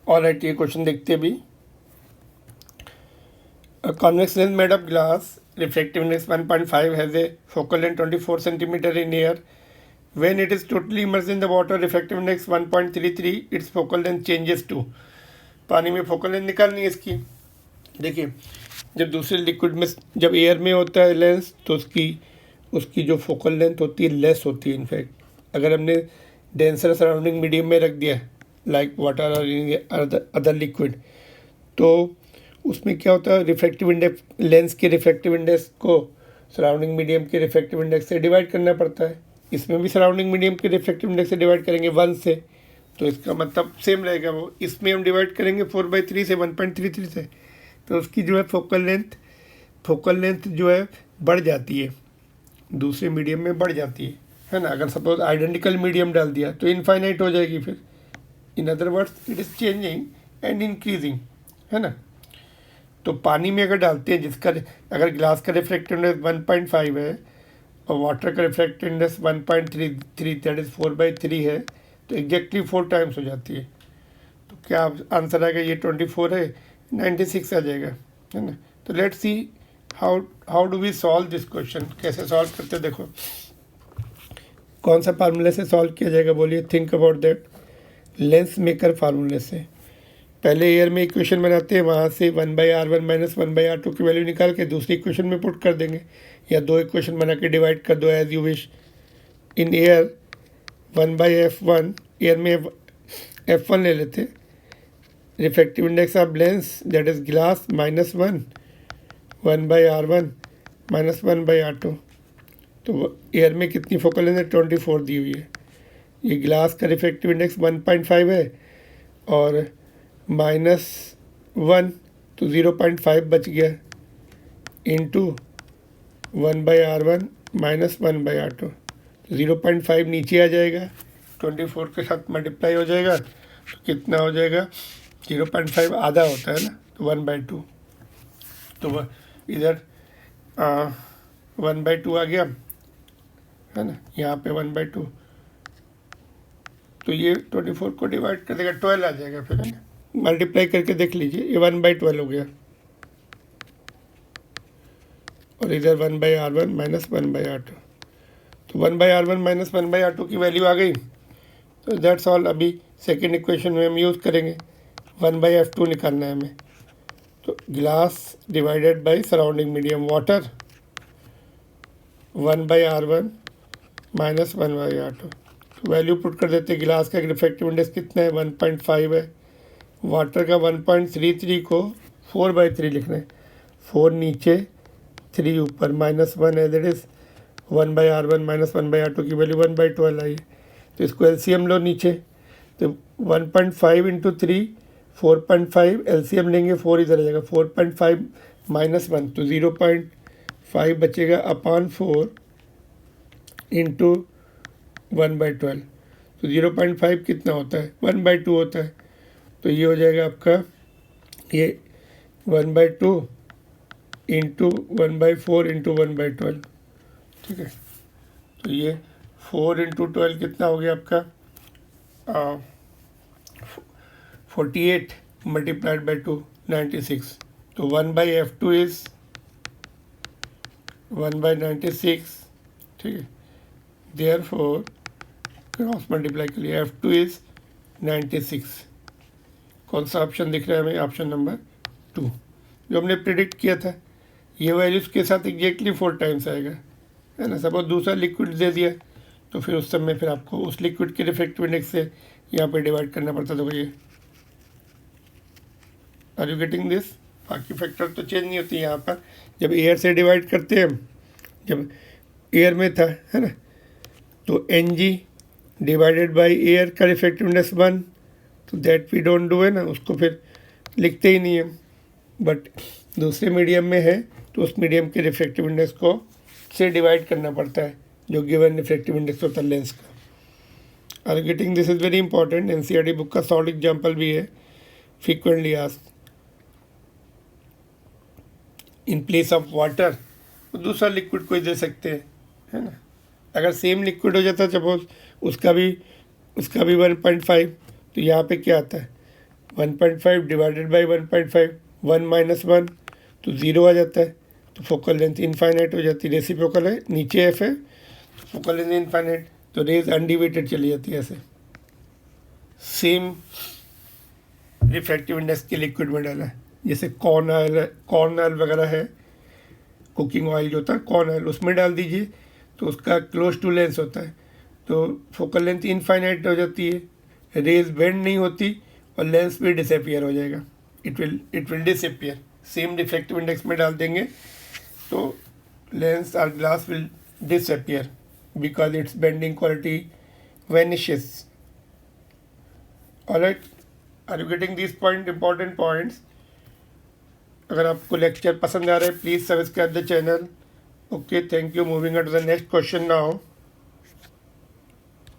Alright, ये question देखते हैं अभी। A convex lens made of glass, refractive index 1.5, has a focal length 24 centimeter in air. When it is totally immersed in the water, refractive index 1.33, its focal length changes to। पानी में focal length निकालनी है इसकी। देखिए, जब दूसरे liquid में, जब एयर में होता है लेंस, तो उसकी जो फोकल लेंथ होती है लेस होती है। इनफैक्ट अगर हमने डेंसर सराउंडिंग मीडियम में रख दिया लाइक वाटर और अदर लिक्विड, तो उसमें क्या होता है, रिफ्रैक्टिव इंडेक्स, लेंस के रिफ्रैक्टिव इंडेक्स को सराउंडिंग मीडियम के रिफ्रैक्टिव इंडेक्स से डिवाइड करना पड़ता है। इसमें भी सराउंडिंग मीडियम के रिफ्रैक्टिव इंडेक्स से डिवाइड करेंगे 1 से, तो इसका मतलब सेम रहेगा वो। इसमें हम डिवाइड करेंगे 4/3 से, 1.33 से, तो उसकी जो है फोकल लेंथ जो है बढ़ जाती है, दूसरे मीडियम में बढ़ जाती है ना। अगर सपोज आइडेंटिकल मीडियम डाल दिया तो इनफाइनाइट हो जाएगी फिर। In other words it is changing and increasing, है ना। तो पानी में अगर डालते हैं जिसका, अगर ग्लास का रिफ्रैक्टिव इंडेक्स 1.5 है और वाटर का रिफ्रैक्टिव इंडेक्स 1.33, दैट इज़ 4/3 है, तो एग्जैक्टली 4 टाइम्स हो जाती है। तो क्या आंसर आएगा, ये 24 है, 96 आ जाएगा, है ना। तो let's see how do we solve this question. कैसे सॉल्व करते हैं, देखो कौन सा फार्मूले से सॉल्व किया जाएगा, बोलिए। Think about that. Lens maker फार्मूले से पहले एयर में इक्वेशन बनाते हैं, वहाँ से 1/r1 - 1/r2 की वैल्यू निकाल के दूसरी इक्वेशन में पुट कर देंगे, या 2 इक्वेशन बना के डिवाइड कर दो as you wish. In air 1/f1, air में f1 ले लेते, refractive index of lens that is glass -1, 1/r1 - 1/r2। तो एयर में कितनी फोकल लेंथ है, 24 दी हुई है। ये ग्लास का रिफ्रैक्टिव इंडेक्स 1.5 है और -1, तो 0.5 बच गया, इंटू 1/r1 - 1/r2, तो 0.5 नीचे आ जाएगा, 24 के साथ मल्टीप्लाई हो जाएगा, तो कितना हो जाएगा, 0.5 आधा होता है ना, तो 1/2। तो वह इधर 1/2 आ गया, है ना, यहाँ पे 1/2, तो ये 24 को डिवाइड कर देगा, 12 आ जाएगा फिर, है ना। मल्टीप्लाई करके देख लीजिए, ये 1/12 हो गया, और इधर 1/r1 - 1/r2, तो 1/r1 - 1/r2 की वैल्यू आ गई। तो दैट्स ऑल। अभी सेकेंड इक्वेशन में हम यूज़ करेंगे, 1/f2 निकालना है हमें। तो glass divided by surrounding medium water, 1/r1 - 1/r2, तो वैल्यू पुट कर देते। ग्लास का रिफ्रैक्टिव इंडेक्स कितना है, 1.5 है, वाटर का 1.33 को 4/3 लिखना है, 4 नीचे 3 ऊपर, -1 है, दैट इज़ 1/r1 - 1/r2 की वैल्यू 1/12 आई। तो इसको एलसीएम लो नीचे, तो 1.5 × 3 4.5, एलसीएम लेंगे 4 इधर आ जाएगा, 4.5 - 1, तो 0.5 बचेगा अपॉन 4 इंटू 1/12, तो 0.5 कितना होता है, 1/2 होता है। तो ये हो जाएगा आपका, ये 1/2 इंटू 1/4 इंटू 1/12, ठीक है। तो ये 4 × 12 कितना हो गया आपका, 48 मल्टीप्लाइड बाई 2, 96। तो 1/f2 इज़ 1/96, ठीक है। देयरफॉर क्रॉस मल्टीप्लाई के लिए f2 इज़ 96। कौन सा ऑप्शन दिख रहा है हमें, ऑप्शन नंबर 2, जो हमने प्रिडिक्ट किया था। ये वैल्यूज़ के साथ एग्जैक्टली 4 टाइम्स आएगा, है ना। सपोज दूसरा लिक्विड दे दिया, तो फिर उस समय फिर आपको उस लिक्विड के रिफ्रैक्टिव इंडेक्स से यहाँ पे डिवाइड करना पड़ता था। ये आर यू गेटिंग दिस। बाकी फैक्टर तो चेंज नहीं होती यहाँ पर। जब एयर से डिवाइड करते हैं, जब एयर में था, है ना, तो Ng डिवाइडेड बाई एयर का रिफ्रैक्टिव इंडेक्स 1, तो दैट वी डोंट डू, है ना, उसको फिर लिखते ही नहीं है। बट दूसरे मीडियम में है, तो उस मीडियम के रिफ्रैक्टिव इंडेक्स को से डिवाइड करना पड़ता है, जो गिवन रिफ्रैक्टिव इंडेक्स होता है लेंस का। Are getting this is very important. NCERT book का सॉल्ड एग्जाम्पल भी है, frequently asked. In place of water दूसरा लिक्विड कोई दे सकते हैं, है ना। अगर सेम लिक्विड हो जाता, सपोज उसका भी 1.5, तो यहाँ पे क्या आता है, 1.5 डिवाइडेड बाई 1.5, 1 माइनस 1 तो 0 आ जाता है, तो फोकल लेंथ इनफाइनाइट हो जाती है। रेसिप्रोकल है, नीचे एफ है, तो फोकल लेंथ इनफाइनाइट, तो रेज अनडिवेटेड चली जाती है ऐसे। सेम रिफ्रैक्टिव इंडेक्स के लिक्विड में डाला है, जैसे कॉर्न ऑयल वगैरह है, कुकिंग ऑयल जो होता है कॉर्न ऑयल, उसमें डाल दीजिए तो उसका क्लोज टू लेंस होता है, तो फोकल लेंथ इनफाइनाइट हो जाती है, रेज बेंड नहीं होती और लेंस भी डिसअपियर हो जाएगा, it will disappear. Same refractive index में डाल देंगे तो लेंस और glass will disappear because its bending quality vanishes. Alright, are you getting this point, important points? अगर आपको लेक्चर पसंद आ रहा है please subscribe the channel. Okay, thank you. Moving on to the next question now.